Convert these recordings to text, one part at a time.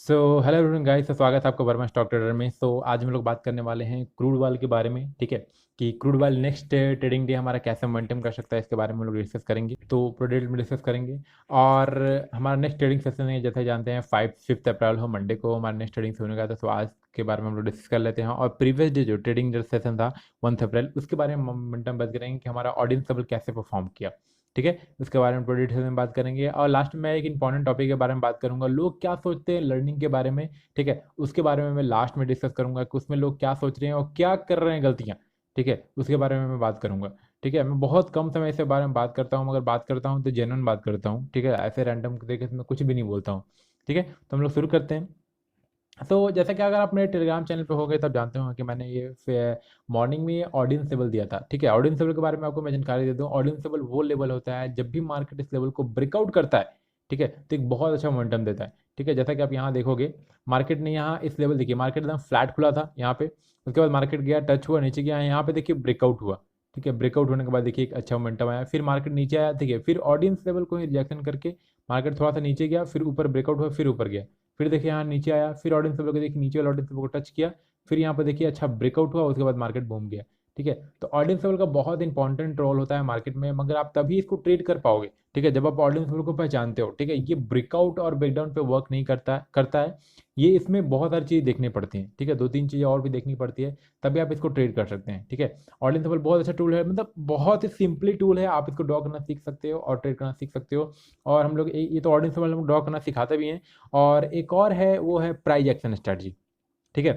So hello everyone guys, तो स्वागत है आपका वर्मा स्टॉक ट्रेडर में। आज हम लोग बात करने वाले हैं क्रूड ऑयल के बारे में। ठीक है, कि crude oil next trading day हमारा कैसे मोमेंटम कर सकता है, इसके बारे में हम लोग डिस्कस करेंगे। तो पूरे डिटेल में डिस्कस करेंगे। और हमारा नेक्स्ट ट्रेडिंग सेशन है, जैसे जानते हैं 5 अप्रैल हो, मंडे को हमारा नेक्स्ट ट्रेडिंग होने का था। तो आज के बारे में हम लोग डिस्कस कर लेते हैं। और प्रीवियस डे जो ट्रेडिंग सेशन था 1 अप्रैल, उसके बारे में मोमेंटम बात करेंगे कि हमारा ऑडियंस लेवल कैसे परफॉर्म किया। ठीक है, उसके बारे में पूरी डिटेल में बात करेंगे। और लास्ट में एक इंपॉर्टेंट टॉपिक के बारे में बात करूंगा, लोग क्या सोचते हैं लर्निंग के बारे में। ठीक है, उसके बारे में मैं लास्ट में डिस्कस करूंगा कि उसमें लोग क्या सोच रहे हैं और क्या कर रहे हैं गलतियां। ठीक है, उसके बारे में मैं बात करूंगा। ठीक है, मैं बहुत कम समय से बारे में बात करता हूँ, मगर बात करता हूँ तो जेन्युइन बात करता हूँ। ठीक है, ऐसे रैंडम तरीके से मैं कुछ भी नहीं बोलता हूँ। ठीक है, तो हम लोग शुरू करते हैं। तो जैसा कि अगर आप मेरे टेलीग्राम चैनल पे हो गए तब जानते होंगे कि मैंने ये मॉर्निंग में ऑडियंस लेवल दिया था। ठीक है, ऑडियंस लेवल के बारे में आपको मैं जानकारी दे दूं। ऑडियंस लेवल वो लेवल होता है जब भी मार्केट इस लेवल को ब्रेकआउट करता है। ठीक है, तो एक बहुत अच्छा मोमेंटम देता है। ठीक है, जैसा कि आप यहाँ देखोगे, मार्केट ने यहाँ इस लेवल देखिए, मार्केट एकदम फ्लैट खुला था यहाँ पे। उसके बाद मार्केट गया, टच हुआ, नीचे गया, यहाँ पे देखिए ब्रेकआउट हुआ। ठीक है, ब्रेकआउट होने के बाद देखिए एक अच्छा मोमेंटम आया, फिर मार्केट नीचे आया। ठीक है, फिर ऑडियंस लेवल को ही रिजेक्शन करके मार्केट थोड़ा सा नीचे गया, फिर ऊपर ब्रेकआउट हुआ, फिर ऊपर गया। फिर देखिए यहाँ नीचे आया, फिर ऑडियंस लेवल को देखिए, नीचे वाले ऑडियंस लेवल को टच किया। फिर यहाँ पर देखिए अच्छा ब्रेकआउट हुआ, उसके बाद मार्केट बूम गया। ठीक है, तो ऑडियंस लेवल का बहुत इंपॉर्टेंट रोल होता है मार्केट में, मगर आप तभी इसको ट्रेड कर पाओगे। ठीक है, जब आप ऑडियंस लेवल को पहचानते हो। ठीक है, ये ब्रेकआउट और ब्रेकडाउन पे वर्क नहीं करता है। ये इसमें बहुत सारी चीज़ देखनी पड़ती हैं। ठीक है, दो तीन चीज़ें और भी देखनी पड़ती है, तभी आप इसको ट्रेड कर सकते हैं। ठीक है, ऑडियंस लेवल बहुत अच्छा टूल है, मतलब बहुत ही सिंपली टूल है। आप इसको ड्रॉ करना सीख सकते हो और ट्रेड करना सीख सकते हो। और हम लोग ये तो ऑडियंस लेवल ड्रॉ करना सिखाते भी हैं। और एक और है, वो है प्राइज एक्शन स्ट्रेटजी। ठीक है,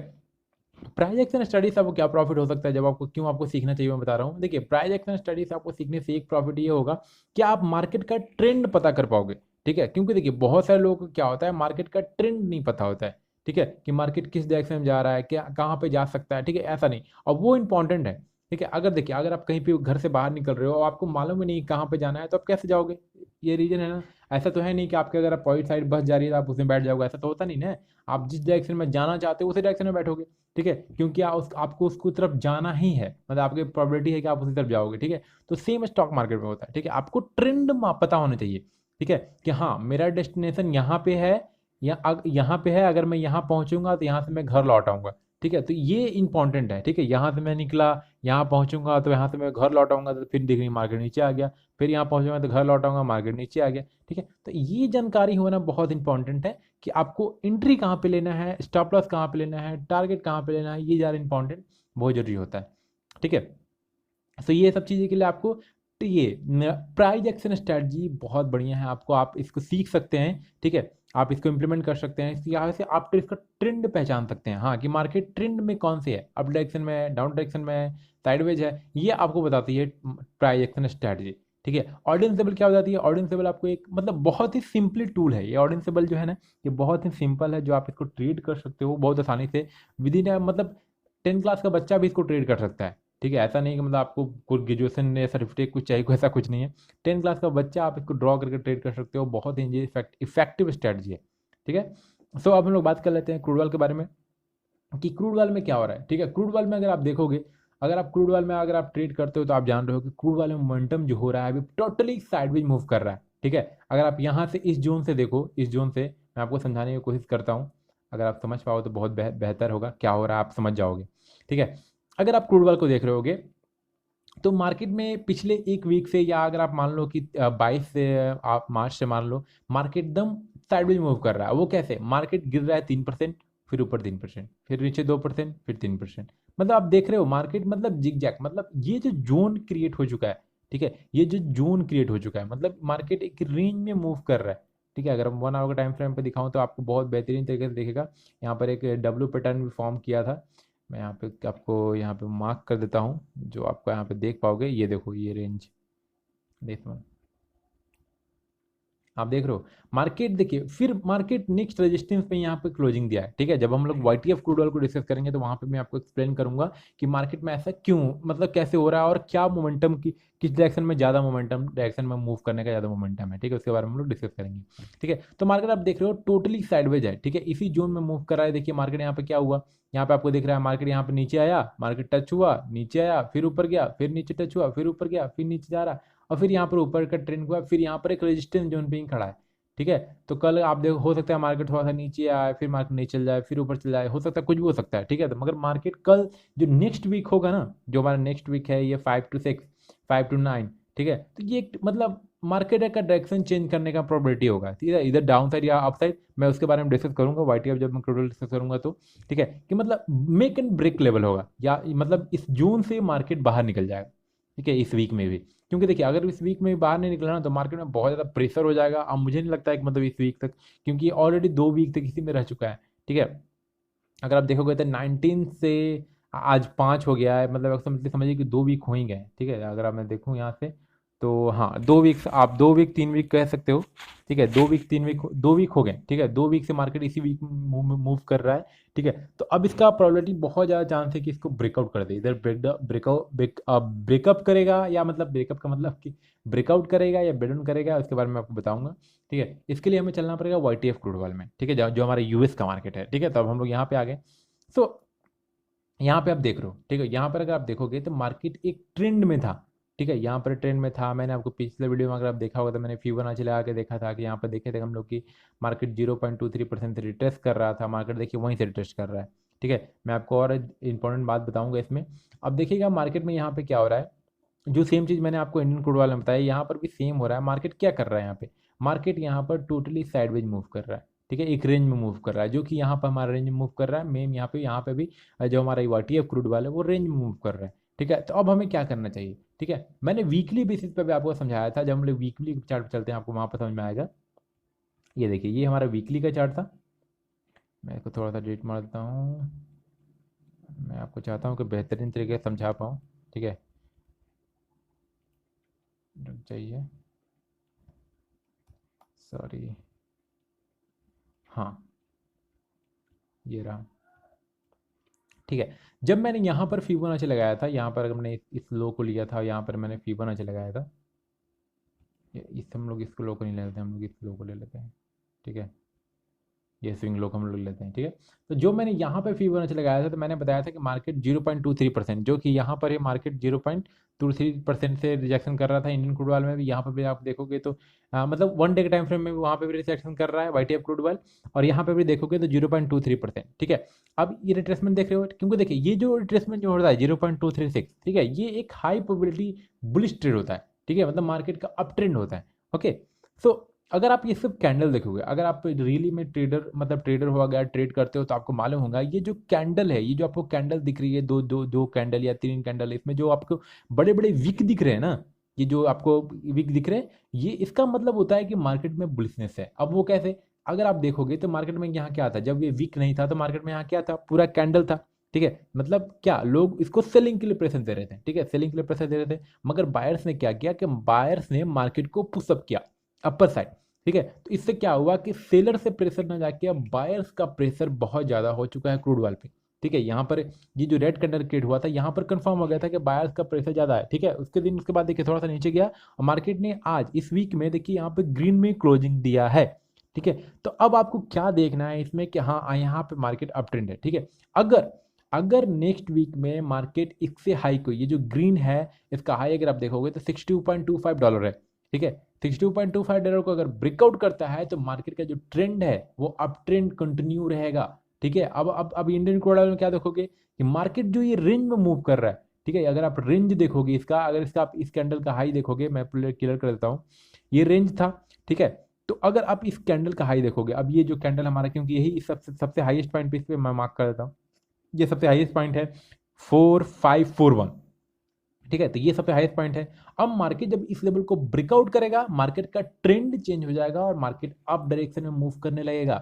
प्राइज एक्शन स्टडी से आपको क्या प्रॉफिट हो सकता है, जब आपको क्यों आपको सीखना चाहिए मैं बता रहा हूँ। देखिए, प्राइज एक्शन स्टडी से आपको सीखने से एक प्रॉफिट ये होगा कि आप मार्केट का ट्रेंड पता कर पाओगे। ठीक है, क्योंकि देखिए बहुत सारे लोगों को क्या होता है, मार्केट का ट्रेंड नहीं पता होता है। ठीक है, कि मार्केट किस डायरेक्शन में जा रहा है, क्या कहाँ पे जा सकता है। ठीक है, ऐसा नहीं, और वो इंपॉर्टेंट है। ठीक है, अगर देखिए, अगर आप कहीं पे घर से बाहर निकल रहे हो और आपको मालूम ही नहीं कहाँ पे जाना है, तो आप कैसे जाओगे। ये रीजन है ना। ऐसा तो है नहीं कि आपके अगर अपोजिट साइड बस जा रही है तो आप उसमें बैठ जाओगे, ऐसा तो होता नहीं ना। आप जिस डायरेक्शन में जाना चाहते हो उसी डायरेक्शन में बैठोगे। ठीक है, क्योंकि आपको उसको तरफ जाना ही है, मतलब आपकी प्रोबेबिलिटी है कि आप उसी तरफ जाओगे। ठीक है, तो सेम स्टॉक मार्केट में होता है। ठीक है, आपको ट्रेंड पता होना चाहिए। ठीक है, कि हाँ मेरा डेस्टिनेशन यहाँ पे है, यहाँ पे है, अगर मैं यहाँ पहुँचूंगा तो यहाँ से मैं घर लौट आऊंगा। ठीक है, तो ये इंपॉर्टेंट है। ठीक है, यहाँ से मैं निकला, यहाँ पहुँचूंगा तो यहाँ से मैं घर लौट आऊंगा, तो फिर देखिए मार्केट नीचे आ गया। फिर यहाँ पहुँचूंगा तो घर लौट आऊंगा, मार्केट नीचे आ गया। ठीक है, तो ये जानकारी होना बहुत इंपॉर्टेंट है कि आपको एंट्री कहाँ पे लेना है, स्टॉप लॉस कहाँ पे लेना है, टारगेट कहाँ पे लेना है, ये ज़्यादा इंपॉर्टेंट बहुत जरूरी होता है। ठीक है, तो ये सब चीज़ें के लिए आपको, तो ये प्राइज एक्शन स्ट्रेटजी बहुत बढ़िया है, आपको आप इसको सीख सकते हैं। ठीक है, आप इसको इंप्लीमेंट कर सकते हैं। इसकी यहाँ से आप इसका ट्रेंड पहचान सकते हैं, हाँ कि मार्केट ट्रेंड में कौन से है, अप डायरेक्शन में, डाउन डायरेक्शन में, साइडवेज है, ये आपको बताती है प्राइज एक्शन स्ट्रेटजी। ठीक है, ऑडियंस लेवल क्या बताती है, ऑडियंस लेवल आपको एक मतलब बहुत ही सिंपली टूल है। ये ऑडियंस लेवल जो है ना, ये बहुत ही सिंपल है, जो आप इसको ट्रेड कर सकते हो बहुत आसानी से। विद इन मतलब 10 क्लास का बच्चा भी इसको ट्रेड कर सकता है। ठीक है, ऐसा नहीं कि मतलब आपको कोई ग्रेजुएशन या सर्टिफिकेट कुछ चाहिए, कोई ऐसा कुछ नहीं है। 10 क्लास का बच्चा आप इसको ड्रॉ करके ट्रेड कर सकते हो, बहुत ही इफेक्टिव स्ट्रेटजी है। ठीक है, सो अब हम लोग बात कर लेते हैं क्रूड ऑयल के बारे में, कि क्रूड ऑयल में क्या हो रहा है। ठीक है, क्रूड ऑयल में अगर आप देखोगे, अगर आप क्रूड ऑयल में अगर आप ट्रेड करते हो तो आप जान रहे हो कि क्रूड ऑयल में मोमेंटम जो हो रहा है अभी टोटली साइडवेज मूव कर रहा है। ठीक है, अगर आप यहाँ से इस जोन से देखो, इस जोन से मैं आपको समझाने की कोशिश करता हूँ। अगर आप समझ पाओ तो बहुत बेहतर होगा, क्या हो रहा है आप समझ जाओगे। ठीक है, अगर आप क्रूड ऑयल को देख रहे होगे, तो मार्केट में पिछले एक वीक से, या अगर आप मान लो कि 22 से, आप मार्च से मान लो, मार्केट एकदम साइडवेज मूव कर रहा है। वो कैसे, मार्केट गिर रहा है 3%, फिर ऊपर 3%, फिर नीचे 2%, फिर 3%। मतलब आप देख रहे हो मार्केट मतलब जिग जैग, मतलब ये जो जोन क्रिएट हो चुका है। ठीक है, ये जो जोन क्रिएट हो चुका है, मतलब मार्केट एक रेंज में मूव कर रहा है। ठीक है, अगर हम 1 आवर का टाइम फ्रेम पे दिखाऊं तो आपको बहुत बेहतरीन तरीके से दिखेगा। यहाँ पर एक डब्ल्यू पैटर्न भी फॉर्म किया था। मैं यहाँ पे आपको यहाँ पे मार्क कर देता हूँ, जो आपको यहाँ पे देख पाओगे। ये देखो, ये रेंज देखो, आप देख रहे हो मार्केट। देखिए, फिर मार्केट नेक्स्ट रेजिस्टेंस पे यहाँ पे क्लोजिंग दिया है। ठीक है, जब हम लोग वाईटीएफ क्रूड ऑयल को डिस्कस करेंगे तो वहाँ पे मैं आपको एक्सप्लेन करूंगा कि मार्केट में ऐसा क्यों, मतलब कैसे हो रहा है, और क्या मोमेंटम की, किस डायरेक्शन में ज़्यादा मोमेंटम, डायरेक्शन में मूव करने का ज़्यादा मोमेंटम है। ठीक है, उसके बारे में हम लोग डिस्कस करेंगे। ठीक है, तो मार्केट आप देख रहे हो टोटली साइडवेज है। ठीक है, इसी जोन में मूव कर रहा है। देखिए मार्केट यहाँ पे क्या हुआ, यहाँ पे आपको दिख रहा है मार्केट यहाँ पे नीचे आया, मार्केट टच हुआ, नीचे आया, फिर ऊपर गया, फिर नीचे टच हुआ, फिर ऊपर गया, फिर नीचे जा रहा, और फिर यहाँ पर ऊपर का ट्रेंड हुआ, फिर यहाँ पर एक रेजिस्टेंस जोन पे ही खड़ा है। ठीक है। तो कल आप देखो, हो सकता है मार्केट थोड़ा सा नीचे आए, फिर मार्केट नहीं चल जाए, फिर ऊपर चल जाए, हो सकता है कुछ भी हो सकता है, ठीक है। तो मगर मार्केट कल जो नेक्स्ट वीक होगा ना, जो हमारा नेक्स्ट वीक है, ये 5 to 6, 5 to 9, ठीक है, तो ये मतलब मार्केट का डायरेक्शन चेंज करने का प्रोबेबिलिटी होगा, ठीक है, इधर डाउन साइड या अप साइड। मैं उसके बारे में डिस्कस करूंगा वाईटीएफ जब मैं क्रूड डिस्कस करूंगा तो, ठीक है, कि मतलब मेक एंड ब्रेक लेवल होगा, या मतलब इस जून से मार्केट बाहर निकल जाएगा, ठीक है, इस वीक में भी। क्योंकि देखिए अगर इस वीक में बाहर नहीं निकला ना तो मार्केट में बहुत ज़्यादा प्रेशर हो जाएगा। अब मुझे नहीं लगता है कि मतलब इस वीक तक, क्योंकि ऑलरेडी 2 वीक तक इसी में रह चुका है, ठीक है। अगर आप देखोगे तो 19 से आज 5 हो गया है, मतलब समझिए समझिए कि 2 वीक हो ही गए, ठीक है। अगर आप मैं देखूँ यहाँ से, तो हाँ 2 वीक, आप 2 वीक 3 वीक कह सकते हो, ठीक है। 2 वीक 3 वीक, 2 वीक हो गए, ठीक है। 2 वीक से मार्केट इसी वीक मूव कर रहा है, ठीक है। तो अब इसका प्रोबेबिलिटी बहुत ज़्यादा चांस है कि इसको ब्रेकआउट कर दे, इधर ब्रेकअप करेगा, या मतलब ब्रेकअप का मतलब कि ब्रेकआउट करेगा या ब्रेक डाउन करेगा, उसके बारे में आपको बताऊंगा, ठीक है। इसके लिए हमें चलना पड़ेगा वाईटीएफ क्रूड ऑयल में, ठीक है, जो हमारा यूएस का मार्केट है, ठीक है। तो अब हम लोग यहाँ पे आ गए। सो यहाँ पे आप देख रहे हो, ठीक है, यहाँ पर अगर आप देखोगे तो मार्केट एक ट्रेंड में था, ठीक है, यहाँ पर ट्रेंड में था। मैंने आपको पिछले वीडियो में अगर आप देखा होगा तो मैंने फिबोनाची लगा के देखा था कि यहाँ पर देखे थे हम लोग की मार्केट 0.23% से रिट्रेस कर रहा था, मार्केट देखिए वहीं से रिट्रेस कर रहा है, ठीक है। मैं आपको और इंपॉर्टेंट बात बताऊंगा इसमें। अब देखिएगा मार्केट में यहाँ पे क्या हो रहा है, जो सेम चीज़ मैंने आपको इंडियन क्रूड ऑयल में बताया, यहाँ पर भी सेम हो रहा है। मार्केट क्या कर रहा है यहाँ पे, मार्केट यहाँ पर टोटली साइडवेज मूव कर रहा है, ठीक है, एक रेंज में मूव कर रहा है, जो कि यहाँ पर हमारा रेंज में मूव कर रहा है। मेन यहाँ पे भी जो हमारा वाईटीएफ क्रूड ऑयल है वो रेंज में मूव कर रहा है, ठीक है। तो अब हमें क्या करना चाहिए, ठीक है। मैंने वीकली बेसिस पे भी आपको समझाया था, जब हम लोग वीकली चार्ट पे चलते हैं आपको वहाँ पर समझ में आएगा। ये देखिए, ये हमारा वीकली का चार्ट था। मैं इसको थोड़ा सा डिलीट मार देता हूँ, मैं आपको चाहता हूँ कि बेहतरीन तरीके से समझा पाऊँ, ठीक है। रुक जाइए, सॉरी, हाँ ये रहा, ठीक है। जब मैंने यहाँ पर फिबोनाची लगाया था, यहाँ पर अगर मैंने इस लो को लिया था, यहाँ पर मैंने फिबोनाची लगाया था, इस हम लोग इसको लो को नहीं ले लेते, हम लोग इस लो को ले लेते हैं, ठीक है। ये स्विंग लो को हम लोग लेते हैं, ठीक है। तो जो मैंने यहाँ पे फिबोनाची लगाया था, तो मैंने बताया था कि मार्केट 0.23%, जो कि यहाँ पर है मार्केट 0.23% से रिजेक्शन कर रहा था। इंडियन क्रूड ऑयल में भी यहाँ पर भी आप देखोगे तो मतलब 1 डे के टाइम फ्रेम में भी वहाँ पे भी रिजेक्शन कर रहा है वाईटीएफ क्रूड ऑयल, और यहाँ पे भी देखोगे तो 0.23%, ठीक है। अब ये रिट्रेसमेंट देख रहे हो, क्योंकि देखिए ये जो रिट्रेसमेंट जो हो रहा है 0.236, ठीक है, ये एक हाई प्रोबेबिलिटी बुलिश ट्रेड होता है, ठीक है, मतलब मार्केट का अप ट्रेंड होता है, ओके। सो अगर आप ये सब कैंडल देखोगे, अगर आप रियली में ट्रेडर मतलब ट्रेडर हो गया, ट्रेड करते हो, तो आपको मालूम होगा ये जो कैंडल है, ये जो आपको कैंडल दिख रही है, दो दो दो कैंडल या 3 कैंडल, इसमें जो आपको बड़े बड़े विक दिख रहे हैं ना, ये जो आपको विक दिख रहे हैं, ये इसका मतलब होता है कि मार्केट में बुलिशनेस है। अब वो कैसे, अगर आप देखोगे तो मार्केट में यहाँ क्या था, जब ये वीक नहीं था तो मार्केट में यहाँ क्या था, पूरा कैंडल था, ठीक है। मतलब क्या, लोग इसको सेलिंग के लिए प्रेशर दे रहे थे, ठीक है, सेलिंग के लिए प्रेशर दे रहे थे। मगर बायर्स ने क्या किया कि बायर्स ने मार्केट को पुशअप किया अपर साइड, ठीक है। तो इससे क्या हुआ कि सेलर से प्रेशर ना जाके अब बायर्स का प्रेशर बहुत ज़्यादा हो चुका है क्रूड ऑयल पे, ठीक है। यहाँ पर ये जो रेड कैंडल क्रिएट हुआ था, यहाँ पर कंफर्म हो गया था कि बायर्स का प्रेशर ज़्यादा है, ठीक है। उसके दिन उसके बाद देखिए थोड़ा सा नीचे गया, और मार्केट ने आज इस वीक में देखिए यहाँ पे ग्रीन में क्लोजिंग दिया है, ठीक है। तो अब आपको क्या देखना है इसमें कि हाँ यहाँ पे मार्केट अप ट्रेंड है, ठीक है। अगर अगर नेक्स्ट वीक में मार्केट इससे हाई को, ये जो ग्रीन है इसका हाई अगर आप देखोगे तो $62.25 है, ठीक है। $62.25 को अगर ब्रेकआउट करता है तो मार्केट का जो ट्रेंड है वो अप ट्रेंड कंटिन्यू रहेगा, ठीक है। अब इंडियन क्रूड ऑयल में क्या देखोगे कि मार्केट जो ये रेंज में मूव कर रहा है, ठीक है। अगर आप रेंज देखोगे इसका, अगर इसका आप इस कैंडल का हाई देखोगे, मैं क्लियर कर देता हूँ, ये रेंज था, ठीक है। तो अगर आप इस कैंडल का हाई देखोगे, अब ये जो कैंडल हमारा, क्योंकि यही सबसे सबसे हाईएस्ट पॉइंट पे इस पे मैं मार्क कर देता हूँ, ये सबसे हाईएस्ट पॉइंट है 4541, ठीक है। तो ये सबसे हाईएस्ट पॉइंट है। अब मार्केट जब इस लेवल को ब्रेकआउट करेगा, मार्केट का ट्रेंड चेंज हो जाएगा और मार्केट अप डायरेक्शन में मूव करने लगेगा,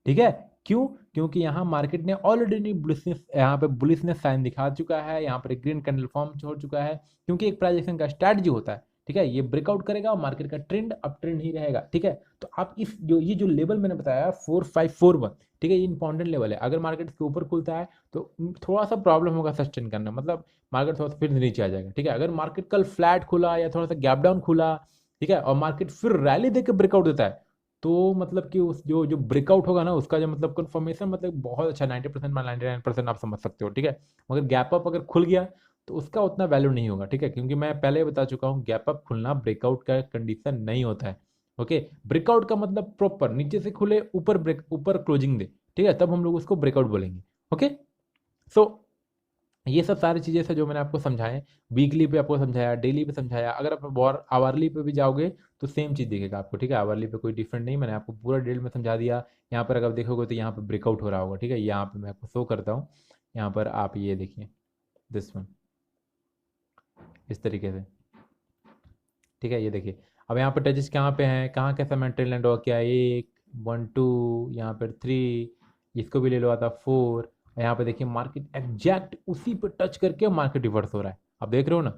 ठीक है। क्यों, क्योंकि यहाँ मार्केट ने ऑलरेडी बुलिशनेस, यहाँ पे बुलिशनेस साइन दिखा चुका है, यहाँ पर एक ग्रीन कैंडल फॉर्म हो चुका है, क्योंकि एक प्राइस एक्शन का स्ट्रैटेजी होता है, ठीक है। ये ब्रेकआउट करेगा और मार्केट का ट्रेंड अप ट्रेंड ही रहेगा, ठीक है। तो आप इस जो ये जो लेवल मैंने बताया 4541, ठीक है, ये इंपॉर्टेंट लेवल है। अगर मार्केट इसके ऊपर खुलता है तो थोड़ा सा प्रॉब्लम होगा सस्टेन करना, मतलब मार्केट थोड़ा सा फिर नीचे आ जाएगा, ठीक है। अगर मार्केट कल फ्लैट खुला या थोड़ा सा गैप डाउन खुला, ठीक है, और मार्केट फिर रैली देकर ब्रेकआउट देता है, तो मतलब कि उस जो जो ब्रेकआउट होगा ना उसका जो मतलब कंफर्मेशन मतलब बहुत अच्छा 90% 99% आप समझ सकते हो, ठीक है। मगर गैप अप अगर खुल गया तो उसका उतना वैल्यू नहीं होगा, ठीक है, क्योंकि मैं पहले बता चुका हूँ गैप अप खुलना ब्रेकआउट का कंडीशन नहीं होता है, ओके, ब्रेकआउट का मतलब प्रॉपर नीचे से खुले ऊपर ब्रेक ऊपर क्लोजिंग दे, ठीक है, तब हम लोग उसको ब्रेकआउट बोलेंगे। ओके, सो ये सब सारी चीज़ें से जो मैंने आपको समझाए, वीकली पे आपको समझाया, डेली पे समझाया, अगर आप और आवर्ली पे भी जाओगे तो सेम चीज़ दिखेगा आपको, ठीक है, आवर्ली पे कोई डिफरेंट नहीं, मैंने आपको पूरा डिटेल में समझा दिया। यहाँ पर अगर देखोगे तो यहाँ पर ब्रेकआउट हो रहा होगा, ठीक है, यहाँ पे मैं आपको शो करता हूँ, यहाँ पर आप ये देखिए दिस वन, इस तरीके से, ठीक है, ये देखिए। अब यहाँ पर टचेस कहाँ पे हैं, कहाँ कैसा मेंटेन लैंड हुआ, क्या 1 1 2, यहाँ पर 3, इसको भी ले लो आता 4, यहाँ पे देखिए मार्केट एग्जैक्ट उसी पे टच करके मार्केट रिवर्स हो रहा है, आप देख रहे हो ना।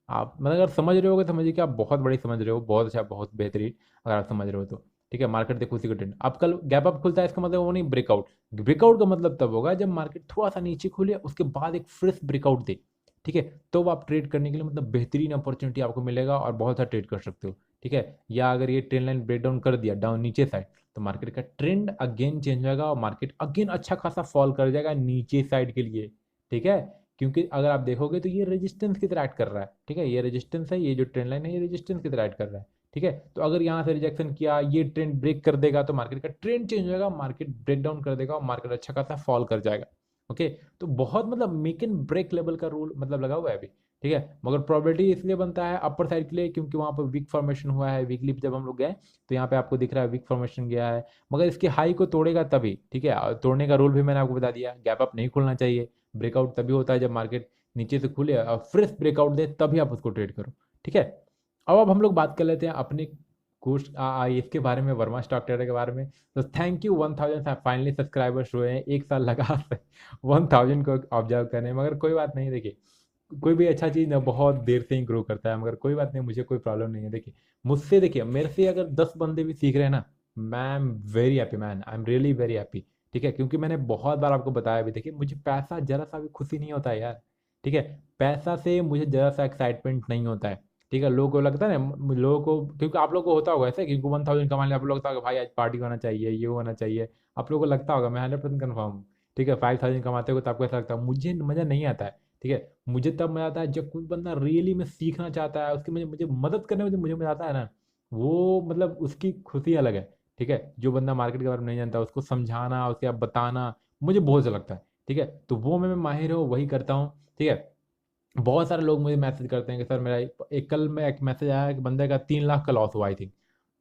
आप मतलब अगर समझ रहे होगे, समझिए कि आप बहुत बड़ी समझ रहे हो, बहुत अच्छा, बहुत बेहतरीन, अगर आप समझ रहे हो तो, ठीक है। मार्केट देखो उसी का ट्रेंड, अब कल गैप अप खुलता है, इसका मतलब वो नहीं ब्रेकआउट। ब्रेकआउट का मतलब तब होगा जब मार्केट थोड़ा सा नीचे खुले, उसके बाद एक फ्रेश ब्रेकआउट दे, ठीक है, तो आप ट्रेड करने के लिए मतलब बेहतरीन अपॉर्चुनिटी आपको मिलेगा और बहुत अच्छा ट्रेड कर सकते हो, ठीक है। या अगर ये ट्रेंड लाइन ब्रेक डाउन कर दिया डाउन नीचे साइड, तो मार्केट का ट्रेंड अगेन चेंज हो जाएगा और मार्केट अगेन अच्छा खासा फॉल कर जाएगा नीचे साइड के लिए, ठीक है। क्योंकि अगर आप देखोगे तो ये रेजिस्टेंस की तरह एक्ट कर रहा है, ठीक है, ये रेजिस्टेंस है, ये जो ट्रेंड लाइन है ये रेजिस्टेंस की तरह एक्ट कर रहा है, ठीक है। तो अगर यहाँ से रिजेक्शन किया, ये ट्रेंड ब्रेक कर देगा, तो मार्केट का ट्रेंड चेंज हो जाएगा, मार्केट ब्रेक डाउन कर देगा और मार्केट अच्छा खासा फॉल कर जाएगा। ओके, तो बहुत मतलब मेक एंड ब्रेक लेवल का रूल मतलब लगा हुआ है अभी, ठीक है। मगर प्रोबेबिलिटी इसलिए बनता है अपर साइड के लिए क्योंकि वहाँ पर वीक फॉर्मेशन हुआ है, वीकली जब हम लोग गए तो यहाँ पे आपको दिख रहा है वीक फॉर्मेशन गया है, मगर इसके हाई को तोड़ेगा तभी, ठीक है। और तोड़ने का रूल भी मैंने आपको बता दिया, गैप अप नहीं खुलना चाहिए, ब्रेकआउट तभी होता है जब मार्केट नीचे से खुले और फ्रेश ब्रेकआउट दे, तभी आप उसको ट्रेड करो, ठीक है। अब हम लोग बात कर लेते हैं अपने कोर्स इसके बारे में, वर्मा स्टॉक ट्रेडर के बारे में। तो थैंक यू 1000 फाइनली सब्सक्राइबर्स हुए हैं, एक साल लगा 1000 को ऑब्जर्व करने, मगर कोई बात नहीं, देखिए कोई भी अच्छा चीज़ ना बहुत देर से ही ग्रो करता है, मगर कोई बात नहीं, मुझे कोई प्रॉब्लम नहीं है। देखिए मुझसे, देखिए मेरे से अगर 10 बंदे भी सीख रहे हैं ना, मैं am very happy man, I am really very happy, ठीक है। क्योंकि मैंने बहुत बार आपको बताया भी, देखिए मुझे पैसा जरा सा भी खुशी नहीं होता है यार, ठीक है। पैसा से मुझे जरा सा एक्साइटमेंट नहीं होता है, ठीक है। लोगों को लगता है ना, लोगों को, क्योंकि आप लोगों को होता होगा ऐसे, क्योंकि 1000 कमा लिया, आप लोग लगता होगा भाई आज पार्टी होना चाहिए, ये होना चाहिए, आप लोगों को लगता होगा, मैं 100% कन्फर्म हूँ, ठीक है। 5000 कमाते हो तो आपको ऐसा लगता है, मुझे मज़ा नहीं आता है, ठीक है। मुझे तब मज़ा आता है जब कोई बंदा रियली में सीखना चाहता है, उसकी मुझे मुझे मदद करने में जो मुझे मज़ा आता है ना, वो मतलब उसकी खुशी अलग है, ठीक है। जो बंदा मार्केट के बारे में नहीं जानता उसको समझाना, उसके आप बताना, मुझे बहुत अच्छा लगता है, ठीक है। तो वो मैं माहिर हूँ, वही करता हूँ, ठीक है। बहुत सारे लोग मुझे मैसेज करते हैं कि सर मेरा एक कल में एक मैसेज आया कि बंदे का 3 लाख का लॉस हुआ आई थिंक।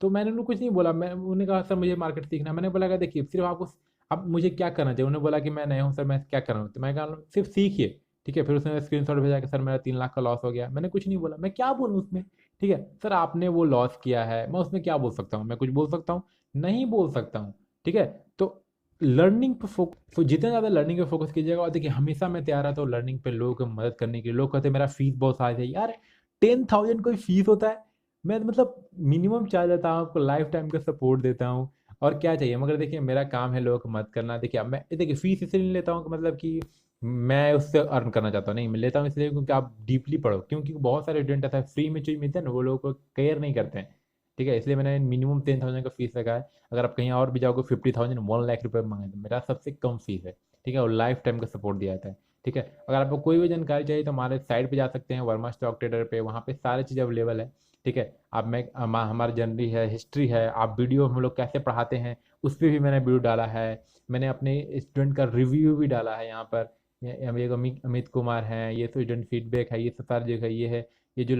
तो मैंने उन्हें कुछ नहीं बोला, मैं उन्होंने कहा सर मुझे मार्केट सीखना है। मैंने बोला कि देखिए सिर्फ आपको, अब मुझे क्या करना चाहिए, उन्होंने बोला कि मैं नया हूँ सर, मैं क्या कर रहा हूँ, तो मैं कहा सिर्फ सीखिए, ठीक है। फिर उसने स्क्रीन शॉट भेजा कि सर मेरा 3 लाख का लॉस हो गया। मैंने कुछ नहीं बोला, मैं क्या बोलूँ उसमें, ठीक है। सर आपने वो लॉस किया है, मैं उसमें क्या बोल सकता हूँ, मैं कुछ बोल सकता हूँ, नहीं बोल सकता हूँ, ठीक है। तो लर्निंग पे फोकस, तो जितना ज़्यादा लर्निंग पे फोकस कीजिएगा, और देखिए हमेशा मैं तैयार रहता हूँ लर्निंग पे, लोगों की मदद करने के लिए। लोग कहते हैं मेरा फीस बहुत सारा है यार, 10,000 कोई फीस होता है? मैं मतलब मिनिमम चार्ज लेता हूँ, आपको लाइफ टाइम का सपोर्ट देता हूँ, और क्या चाहिए। मगर देखिए मेरा काम है लोगों की मदद करना। देखिए अब मैं, देखिए फीस इसलिए नहीं लेता हूँ कि मतलब कि मैं उससे अर्न करना चाहता हूँ, नहीं, मैं लेता हूँ इसलिए क्योंकि आप डीपली पढ़ो, क्योंकि बहुत सारे स्टूडेंट ऐसा है फ्री में चीज़ मिलता है ना, वो लोगों को केयर नहीं करते हैं, ठीक है। इसलिए मैंने मिनिमम 10,000 का फीस रखा है। अगर आप कहीं और भी जाओगे 50,000 1 लाख रुपये मांगे तो मेरा सबसे कम फीस है, ठीक है, और लाइफ टाइम का सपोर्ट दिया जाता है, ठीक है। अगर आपको कोई भी जानकारी चाहिए तो हमारे साइट पे जा सकते हैं, वर्मा स्टॉक ट्रेडर पे, वहाँ पे सारी चीज़ अवेलेबल है, ठीक है। आप मैं हमारी जर्नी है, हिस्ट्री है, आप वीडियो हम लोग कैसे पढ़ाते हैं उस पर भी मैंने वीडियो डाला है। मैंने अपने स्टूडेंट का रिव्यू भी डाला है यहाँ पर। एक अमित कुमार हैं, ये तो स्टूडेंट फीडबैक है, ये सब सारी जगह ये है। ये जो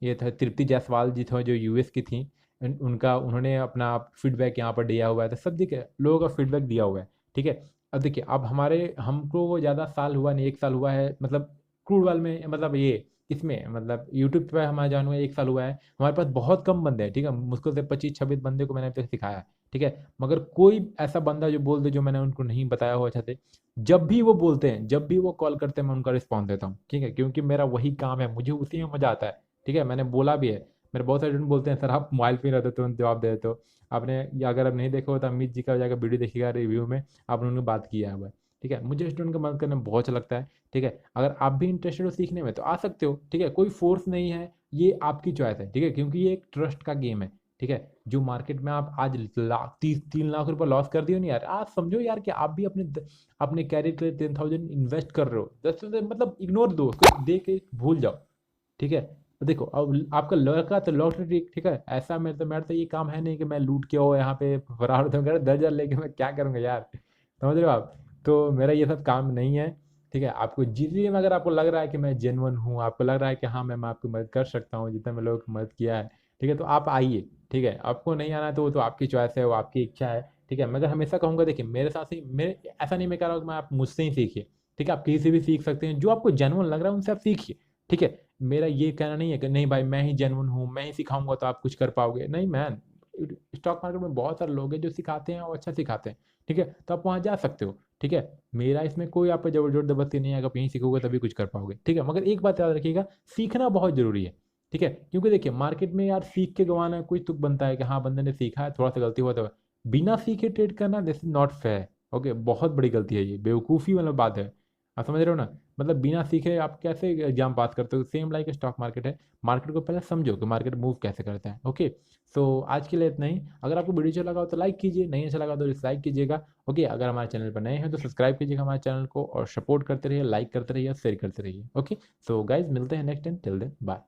ये था तृप्ति जायसवाल जी थे जो यूएस की थी, उनका, उन्होंने अपना फीडबैक यहाँ पर दिया हुआ है, तो सब देखिए लोगों का फीडबैक दिया हुआ है, ठीक है। अब देखिए अब हमारे, हमको वो ज़्यादा साल हुआ नहीं, 1 साल हुआ है मतलब क्रूड वाल में, मतलब ये इसमें मतलब यूट्यूब पे हमारा जान हुआ 1 साल हुआ है। हमारे पास बहुत कम बंदे हैं, ठीक है, मुश्किल से 25-26 बंदे को मैंने अभी तक सिखाया है, ठीक है। मगर कोई ऐसा बंदा जो बोल दे जो मैंने उनको नहीं बताया हो अच्छा से, जब भी वो बोलते हैं, जब भी वो कॉल करते हैं, मैं उनका रिस्पॉन्स देता हूँ, ठीक है, क्योंकि मेरा वही काम है, मुझे उसी में मज़ा आता है, ठीक है। मैंने बोला भी है, मेरे बहुत सारे स्टूडेंट बोलते हैं सर आप मोबाइल पे ही रहते हो तुरंत जवाब दे देते हो। आपने, या अगर आप नहीं देखे हो तो अमित जी का जाकर वीडियो देखिएगा रिव्यू में, आपने उनसे बात किया है, ठीक है। मुझे स्टूडेंट का मदद करना बहुत अच्छा लगता है, ठीक है। अगर आप भी इंटरेस्टेड हो सीखने में तो आ सकते हो, ठीक है, कोई फोर्स नहीं है, ये आपकी चॉइस है, ठीक है, क्योंकि ये एक ट्रस्ट का गेम है, ठीक है। जो मार्केट में आप आज 3 लाख रुपए लॉस कर दियो नहीं यार, आज समझो यार कि आप भी अपने कैरियर के लिए 10,000 इन्वेस्ट कर रहे हो, 10 मतलब इग्नोर दो उसको, दे के भूल जाओ, ठीक है। देखो अब आपका लड़का तो लॉटरी, ठीक ठीक है, ऐसा मेरे तो ये काम है नहीं कि मैं लूट के हो यहाँ पे फरार होता हूँ, 10,000 लेके मैं क्या करूँगा यार, समझ रहे हो आप। तो मेरा ये सब काम नहीं है, ठीक है। आपको जितनी में अगर आपको लग रहा है कि मैं जेन्युइन हूँ, आपको लग रहा है कि हाँ मैं आपकी मदद कर सकता हूँ जितना मैं लोगों की मदद किया है, ठीक है, तो आप आइए, ठीक है। आपको नहीं आना तो वो तो आपकी चॉइस है, वो आपकी इच्छा है, ठीक है। मगर हमेशा कहूँगा देखिए मेरे साथ ही, मेरे ऐसा नहीं मैं कह रहा हूँ कि मैं आप मुझसे ही सीखिए, ठीक है। आप किसी से भी सीख सकते हैं, जो आपको जेन्युइन लग रहा है उनसे आप सीखिए, ठीक है। मेरा ये कहना नहीं है कि नहीं भाई मैं ही जेन्युइन हूँ, मैं ही सिखाऊंगा तो आप कुछ कर पाओगे, नहीं मैन। स्टॉक मार्केट में बहुत सारे लोग हैं जो सिखाते हैं और अच्छा सिखाते हैं, ठीक है, तो आप वहाँ जा सकते हो, ठीक है। मेरा इसमें कोई आप पे जबरदस्ती नहीं है कि आप यहीं सीखोगे तभी कुछ कर पाओगे, ठीक है। मगर एक बात याद रखिएगा, सीखना बहुत जरूरी है, ठीक है। क्योंकि देखिए मार्केट में यार सीख के गंवाना कुछ तुक बनता है कि हाँ बंदे ने सीखा है, थोड़ा सा गलती हुआ तो बिना सीखे ट्रेड करना, this is not fair, okay, बहुत बड़ी गलती है ये, बेवकूफ़ी वाला बात है, आप समझ रहे हो ना। मतलब बिना सीखे आप कैसे एग्जाम पास करते हो, सेम लाइक स्टॉक मार्केट है, मार्केट को पहले समझो कि मार्केट मूव कैसे करता है, ओके। सो आज के लिए इतना ही, अगर आपको वीडियो अच्छा लगा हो तो लाइक कीजिए, नहीं अच्छा लगा तो डिसलाइक कीजिएगा, ओके। अगर हमारे चैनल पर नए हैं तो सब्सक्राइब कीजिएगा हमारे चैनल को, और सपोर्ट करते रहिए, लाइक करते रहिए, शेयर करते रहिए, ओके। सो गाइज मिलते हैं next time, till then bye.